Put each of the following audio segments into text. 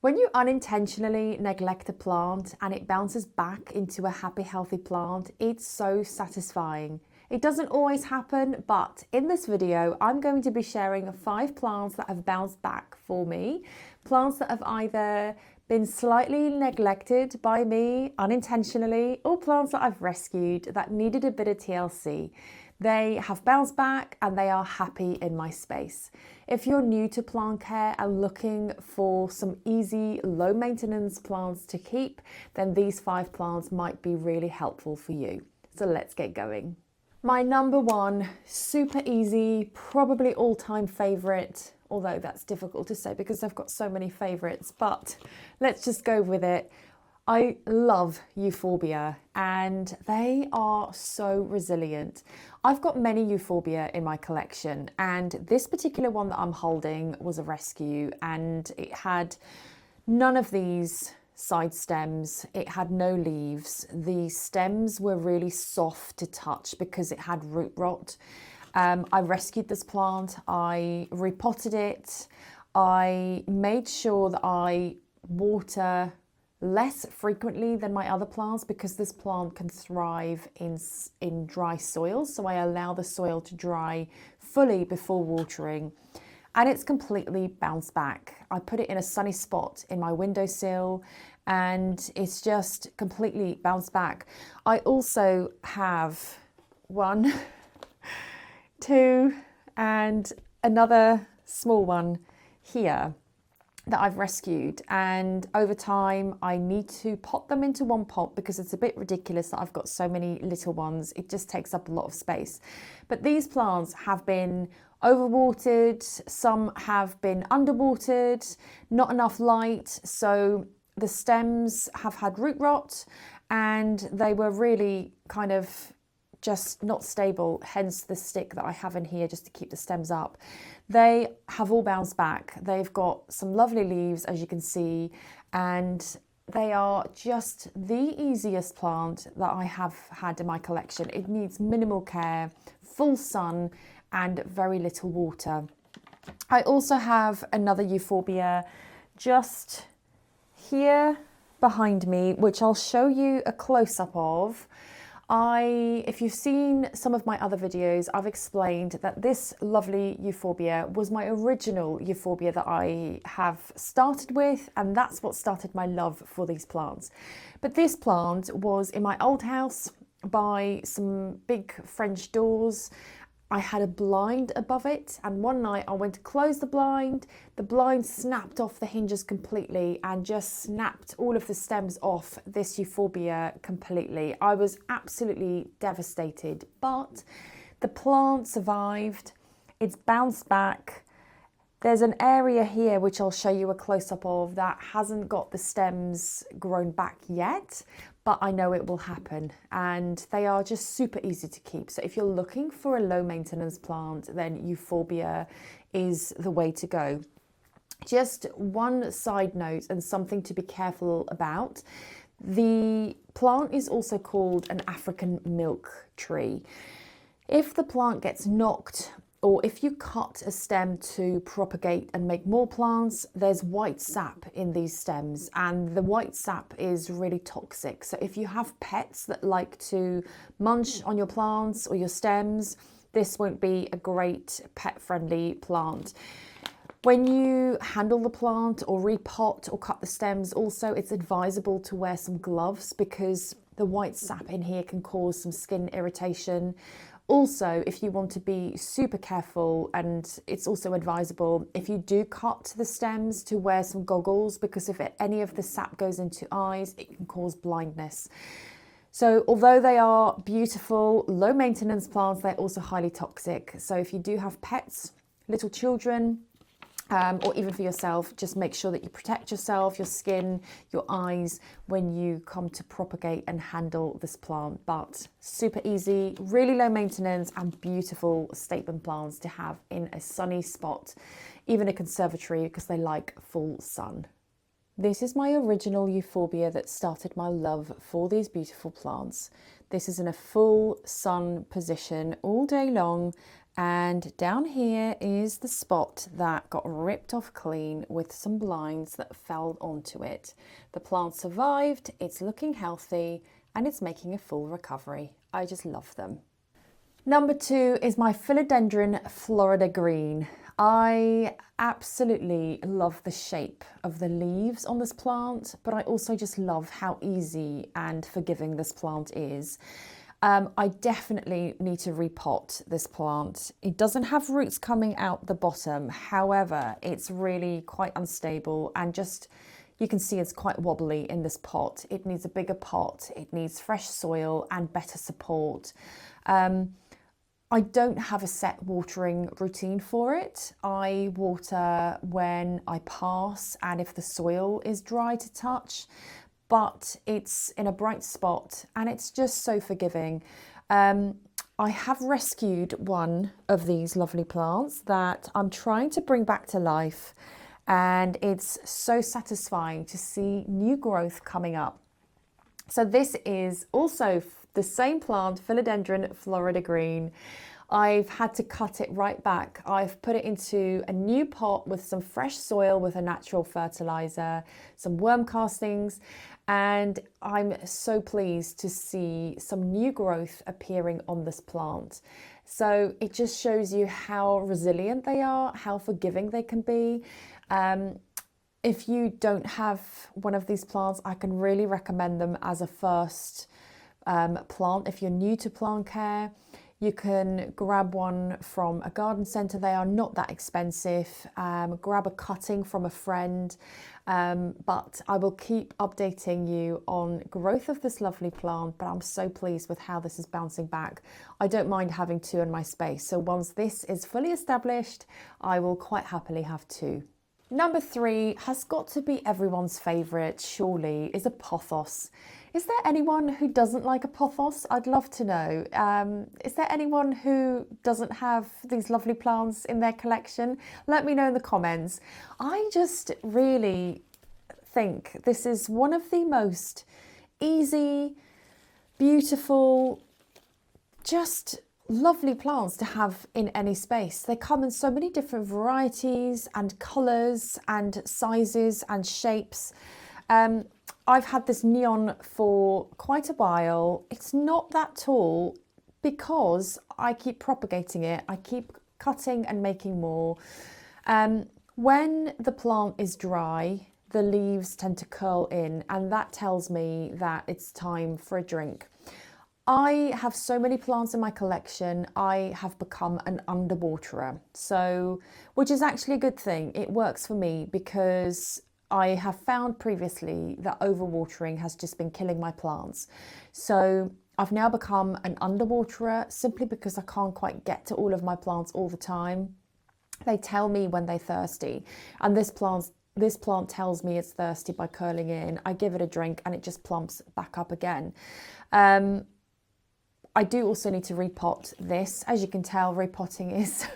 When you unintentionally neglect a plant and it bounces back into a happy, healthy plant, it's so satisfying. It doesn't always happen, but in this video, I'm going to be sharing 5 plants that have bounced back for me. Plants that have either been slightly neglected by me unintentionally, or plants that I've rescued that needed a bit of TLC. They have bounced back and they are happy in my space. If you're new to plant care and looking for some easy, low maintenance plants to keep, then these 5 plants might be really helpful for you. So let's get going. My number 1, super easy, probably all-time favorite, although that's difficult to say because I've got so many favorites, but let's just go with it. I love Euphorbia and they are so resilient. I've got many Euphorbia in my collection, and this particular one that I'm holding was a rescue, and it had none of these side stems. It had no leaves. The stems were really soft to touch because it had root rot. I rescued this plant. I repotted it. I made sure that I water less frequently than my other plants because this plant can thrive in dry soil. So I allow the soil to dry fully before watering, and it's completely bounced back. I put it in a sunny spot in my windowsill and it's just completely bounced back. I also have 1, 2 and another small one here that I've rescued, and over time I need to pot them into one pot because it's a bit ridiculous that I've got so many little ones. It just takes up a lot of space. But these plants have been overwatered, some have been underwatered, not enough light, so the stems have had root rot and they were really kind of just not stable, hence the stick that I have in here just to keep the stems up. They have all bounced back. They've got some lovely leaves, as you can see, and they are just the easiest plant that I have had in my collection. It needs minimal care, full sun, and very little water. I also have another Euphorbia just here behind me, which I'll show you a close-up of. If you've seen some of my other videos, I've explained that this lovely Euphorbia was my original Euphorbia that I have started with, and that's what started my love for these plants. But this plant was in my old house by some big French doors. I had a blind above it, and one night I went to close the blind snapped off the hinges completely and just snapped all of the stems off this Euphorbia completely. I was absolutely devastated, but the plant survived. It's bounced back. There's an area here which I'll show you a close-up of that hasn't got the stems grown back yet, but I know it will happen, and they are just super easy to keep. So if you're looking for a low maintenance plant, then Euphorbia is the way to go. Just one side note and something to be careful about. The plant is also called an African milk tree. If the plant gets knocked, or if you cut a stem to propagate and make more plants, there's white sap in these stems, and the white sap is really toxic. So if you have pets that like to munch on your plants or your stems, this won't be a great pet-friendly plant. When you handle the plant or repot or cut the stems, also it's advisable to wear some gloves because the white sap in here can cause some skin irritation. Also, if you want to be super careful, and it's also advisable if you do cut the stems to wear some goggles, because if any of the sap goes into eyes, it can cause blindness. So although they are beautiful, low maintenance plants, they're also highly toxic. So if you do have pets, little children, or even for yourself, just make sure that you protect yourself, your skin, your eyes when you come to propagate and handle this plant. But super easy, really low maintenance, and beautiful statement plants to have in a sunny spot, even a conservatory, because they like full sun. This is my original Euphorbia that started my love for these beautiful plants. This is in a full sun position all day long, And down here is the spot that got ripped off clean with some blinds that fell onto it. The plant survived, it's looking healthy, and it's making a full recovery. I just love them. Number 2 is my Philodendron Florida green. I absolutely love the shape of the leaves on this plant, but I also just love how easy and forgiving this plant is. I definitely need to repot this plant. It doesn't have roots coming out the bottom. However, it's really quite unstable and just, you can see it's quite wobbly in this pot. It needs a bigger pot. It needs fresh soil and better support. I don't have a set watering routine for it. I water when I pass and if the soil is dry to touch, but it's in a bright spot and it's just so forgiving. I have rescued one of these lovely plants that I'm trying to bring back to life, and it's so satisfying to see new growth coming up. So this is also the same plant, Philodendron Florida green. I've had to cut it right back. I've put it into a new pot with some fresh soil with a natural fertilizer, some worm castings, and I'm so pleased to see some new growth appearing on this plant. So it just shows you how resilient they are, how forgiving they can be. If you don't have one of these plants, I can really recommend them as a first plant. If you're new to plant care, you can grab one from a garden centre. They are not that expensive. Grab a cutting from a friend. But I will keep updating you on growth of this lovely plant, but I'm so pleased with how this is bouncing back. I don't mind having 2 in my space. So once this is fully established, I will quite happily have 2. Number 3 has got to be everyone's favourite, surely, is a pothos. Is there anyone who doesn't like a pothos? I'd love to know. Is there anyone who doesn't have these lovely plants in their collection? Let me know in the comments. I just really think this is one of the most easy, beautiful, just lovely plants to have in any space. They come in so many different varieties and colours and sizes and shapes. I've had this neon for quite a while. It's not that tall because I keep propagating it. I keep cutting and making more. When the plant is dry, the leaves tend to curl in, and that tells me that it's time for a drink. I have so many plants in my collection, I have become an underwaterer, which is actually a good thing. It works for me because I have found previously that overwatering has just been killing my plants. So I've now become an underwaterer simply because I can't quite get to all of my plants all the time. They tell me when they're thirsty, and this plant tells me it's thirsty by curling in. I give it a drink and it just plumps back up again. I do also need to repot this. As you can tell, repotting is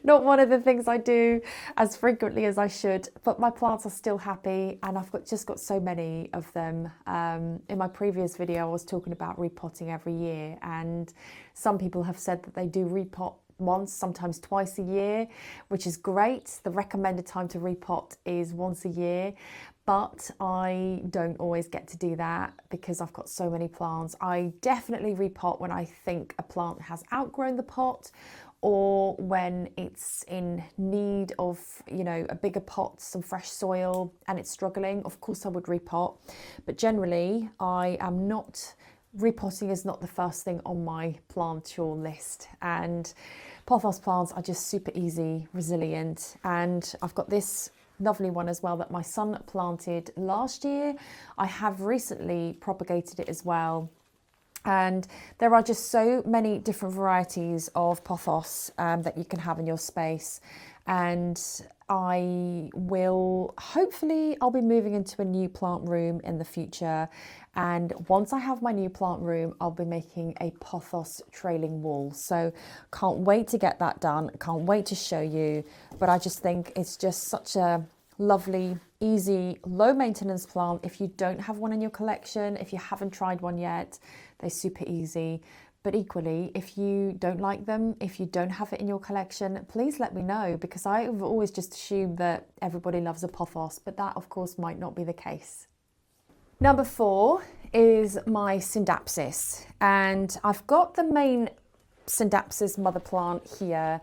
not one of the things I do as frequently as I should, but my plants are still happy and I've just got so many of them. In my previous video, I was talking about repotting every year, and some people have said that they do repot once, sometimes twice a year, which is great. The recommended time to repot is once a year, but I don't always get to do that because I've got so many plants. I definitely repot when I think a plant has outgrown the pot, or when it's in need of, a bigger pot, some fresh soil, and it's struggling. Of course I would repot, but generally repotting is not the first thing on my planture list. And pothos plants are just super easy, resilient, and I've got this lovely one as well that my son planted last year. I have recently propagated it as well. And there are just so many different varieties of pothos that you can have in your space. And I'll be moving into a new plant room in the future. And once I have my new plant room, I'll be making a pothos trailing wall. So can't wait to get that done. Can't wait to show you. But I just think it's just such a lovely, easy, low maintenance plant. If you don't have one in your collection, if you haven't tried one yet, they're super easy. But equally, if you don't like them, if you don't have it in your collection, please let me know, because I've always just assumed that everybody loves a pothos, but that of course might not be the case. Number 4 is my Syngapsis, and I've got the main Syngapsis mother plant here,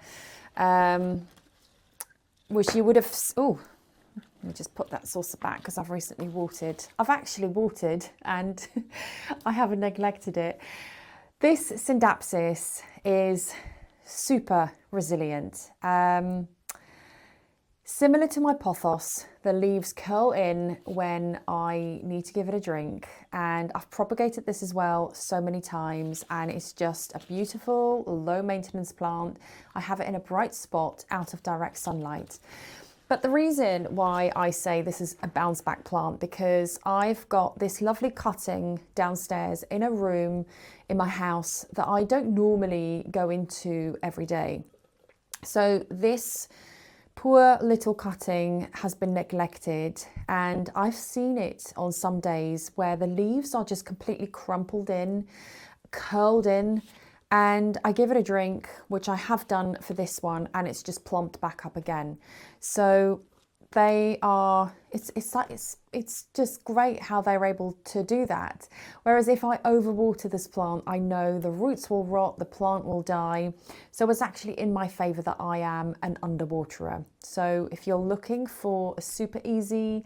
which you would have, oh, let me just put that saucer back because I've recently watered. I've actually watered and I haven't neglected it. This Syngapsis is super resilient. Similar to my pothos, the leaves curl in when I need to give it a drink, and I've propagated this as well so many times, and it's just a beautiful low maintenance plant. I have it in a bright spot out of direct sunlight. But the reason why I say this is a bounce back plant, because I've got this lovely cutting downstairs in a room in my house that I don't normally go into every day. So this poor little cutting has been neglected, and I've seen it on some days where the leaves are just completely crumpled in, curled in, and I give it a drink, which I have done for this one, and it's just plumped back up again. So they are, it's just great how they're able to do that. Whereas if I overwater this plant, I know the roots will rot, the plant will die. So it's actually in my favour that I am an underwaterer. So if you're looking for a super easy,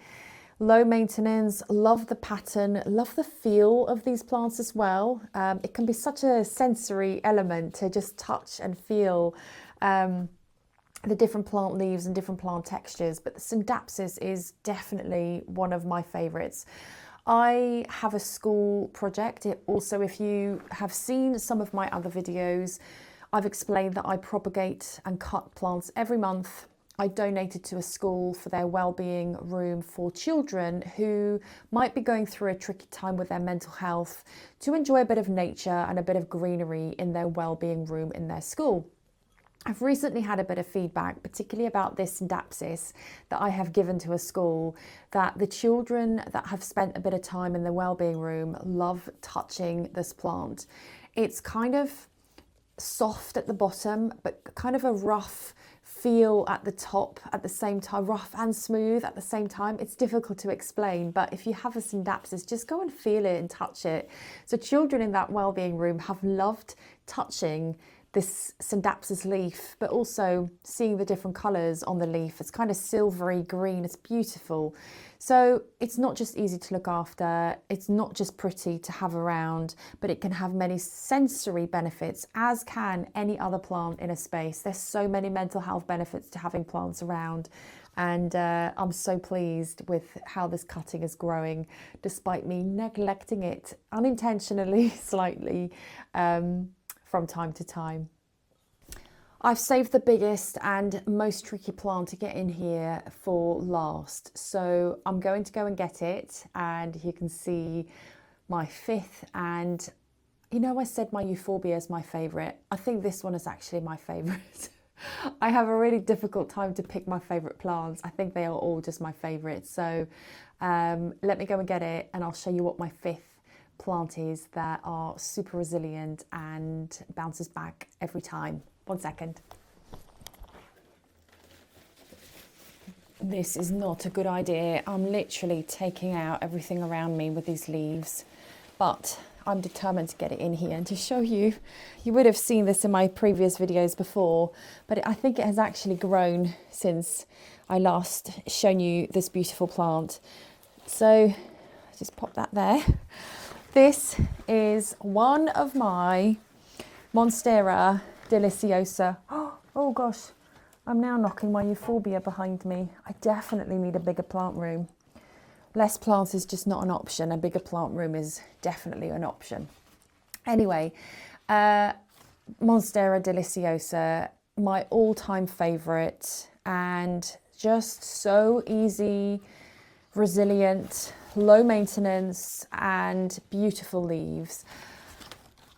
low maintenance, love the pattern, love the feel of these plants as well. It can be such a sensory element to just touch and feel the different plant leaves and different plant textures, but the Syngapsis is definitely one of my favourites. I have a school project. Also, if you have seen some of my other videos, I've explained that I propagate and cut plants every month. I donated to a school for their wellbeing room for children who might be going through a tricky time with their mental health, to enjoy a bit of nature and a bit of greenery in their wellbeing room in their school. I've recently had a bit of feedback, particularly about this Syngapsis that I have given to a school, that the children that have spent a bit of time in the wellbeing room love touching this plant. It's kind of soft at the bottom, but kind of a rough feel at the top at the same time, rough and smooth at the same time. It's difficult to explain, but if you have a Syngapsis, just go and feel it and touch it. So children in that wellbeing room have loved touching this Syngapsis leaf, but also seeing the different colours on the leaf. It's kind of silvery green, it's beautiful. So it's not just easy to look after, it's not just pretty to have around, but it can have many sensory benefits, as can any other plant in a space. There's so many mental health benefits to having plants around, and I'm so pleased with how this cutting is growing, despite me neglecting it unintentionally slightly from time to time. I've saved the biggest and most tricky plant to get in here for last, so I'm going to go and get it, and you can see my 5th, and you know, I said my Euphorbia is my favourite. I think this one is actually my favourite. I have a really difficult time to pick my favourite plants. I think they are all just my favourites, so let me go and get it, and I'll show you what my 5th plant is that are super resilient and bounces back every time. 1 second. This is not a good idea. I'm literally taking out everything around me with these leaves, but I'm determined to get it in here and to show you. You would have seen this in my previous videos before, but I think it has actually grown since I last shown you this beautiful plant. So just pop that there. This is one of my Monstera deliciosa. Oh gosh, I'm now knocking my Euphorbia behind me. I definitely need a bigger plant room. Less plants is just not an option. A bigger plant room is definitely an option. Anyway, Monstera deliciosa, my all-time favourite, and just so easy, resilient, low maintenance, and beautiful leaves.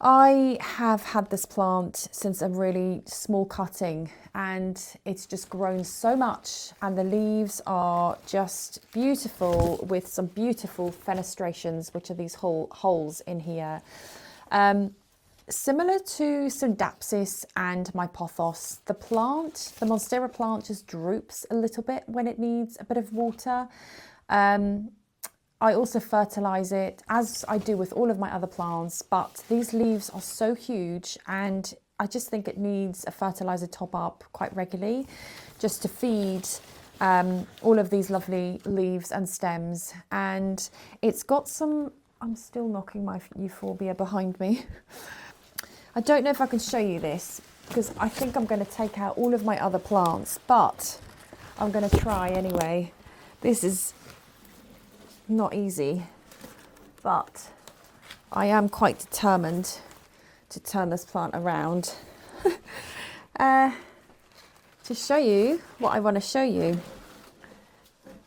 I have had this plant since a really small cutting, and it's just grown so much, and the leaves are just beautiful with some beautiful fenestrations, which are these holes in here. similar to Sodapsis and my Pothos, the Monstera plant just droops a little bit when it needs a bit of water. I also fertilise it, as I do with all of my other plants, but these leaves are so huge and I just think it needs a fertiliser top up quite regularly just to feed all of these lovely leaves and stems. And it's got some, I'm still knocking my Euphorbia behind me. I don't know if I can show you this because I think I'm going to take out all of my other plants, but I'm going to try anyway. This is not easy, but I am quite determined to turn this plant around to show you what I want to show you.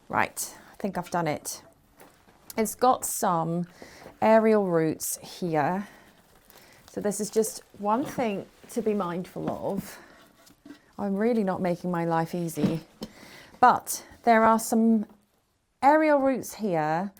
Right, I think I've done it. It's got some aerial roots here, so this is just one thing to be mindful of. I'm really not making my life easy, but there are some aerial roots here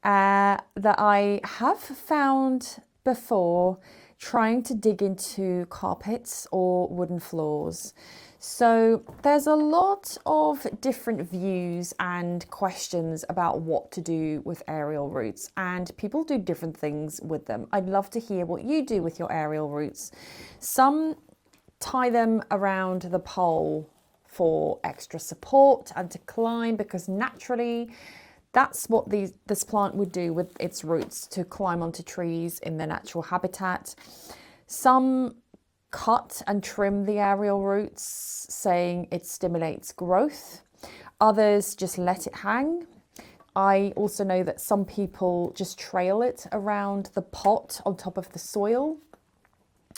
that I have found before trying to dig into carpets or wooden floors. So there's a lot of different views and questions about what to do with aerial roots, and people do different things with them. I'd love to hear what you do with your aerial roots. Some tie them around the pole for extra support and to climb, because naturally that's what this plant would do with its roots, to climb onto trees in their natural habitat. Some cut and trim the aerial roots, saying it stimulates growth. Others just let it hang. I also know that some people just trail it around the pot on top of the soil.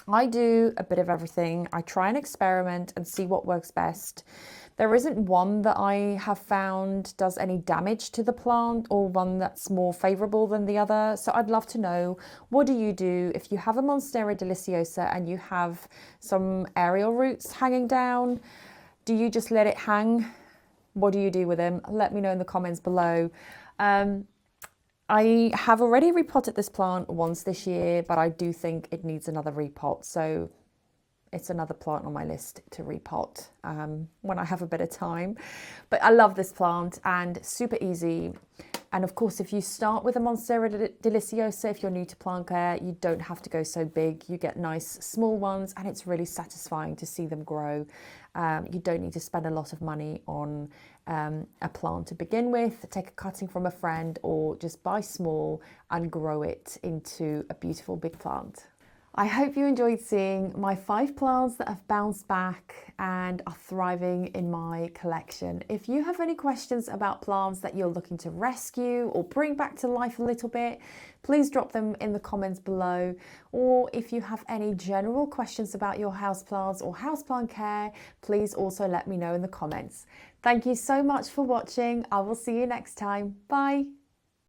I do a bit of everything. I try and experiment and see what works best. There isn't one that I have found does any damage to the plant or one that's more favourable than the other. So I'd love to know, what do you do if you have a Monstera deliciosa and you have some aerial roots hanging down? Do you just let it hang? What do you do with them? Let me know in the comments below. I have already repotted this plant once this year, but I do think it needs another repot. So it's another plant on my list to repot when I have a bit of time. But I love this plant and super easy. And of course, if you start with a Monstera deliciosa, if you're new to plant care, you don't have to go so big. You get nice small ones and it's really satisfying to see them grow. You don't need to spend a lot of money on a plant to begin with. Take a cutting from a friend or just buy small and grow it into a beautiful big plant. I hope you enjoyed seeing my 5 plants that have bounced back and are thriving in my collection. If you have any questions about plants that you're looking to rescue or bring back to life a little bit, please drop them in the comments below. Or if you have any general questions about your houseplants or houseplant care, please also let me know in the comments. Thank you so much for watching. I will see you next time. Bye.